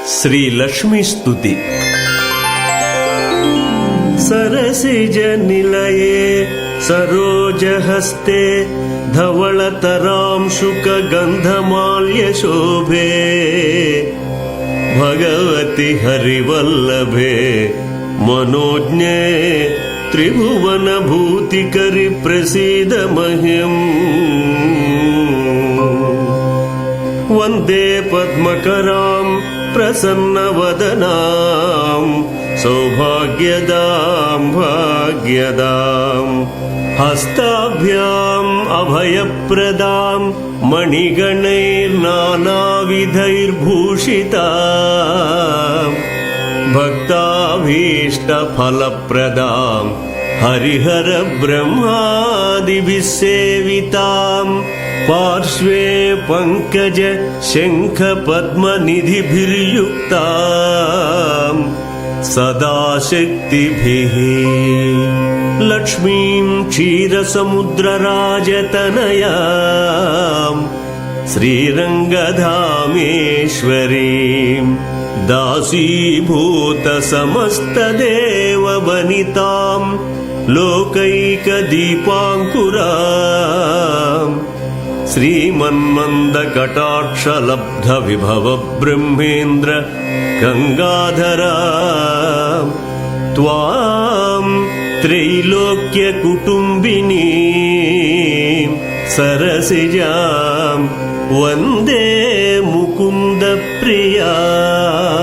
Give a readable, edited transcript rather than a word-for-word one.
శ్రీ లక్ష్మీ స్తుతి. సరసిజ నిలయే సరోజహస్తే ధవళతరాంశుక గంధమాల్య శోభే భగవతి హరివల్లభే మనోజ్ఞే త్రిభువన భూతికరి ప్రసీద మహ్యం. వందే పద్మకరాం ప్రసన్నవదనాం సౌభాగ్యదాం భాగ్యదాం హస్తాభ్యాం అభయప్రదాం మణిగణైర్నానావిధైర్భూషితాం భక్తాభీష్టఫలప్రదాం హరిహర బ్రహ్మాదిభిः సేవితాం పార్శ్వే పంకజ శంఖ పద్మనిధిభిర్యుక్తాం సదాశక్తిభిః లక్ష్మీం క్షీరసముద్రరాజతనయాం శ్రీరంగధామేశ్వరీం దాసీభూత సమస్తదేవవనితాం లోకైకదీపాంకురాం శ్రీమన్మందకటాక్షలబ్ధ విభవ బ్రహ్మేంద్ర గంగాధరాం త్వాం త్రైలోక్య కుటుంబినీం సరసిజాం వందే ముకుంద ప్రియాం.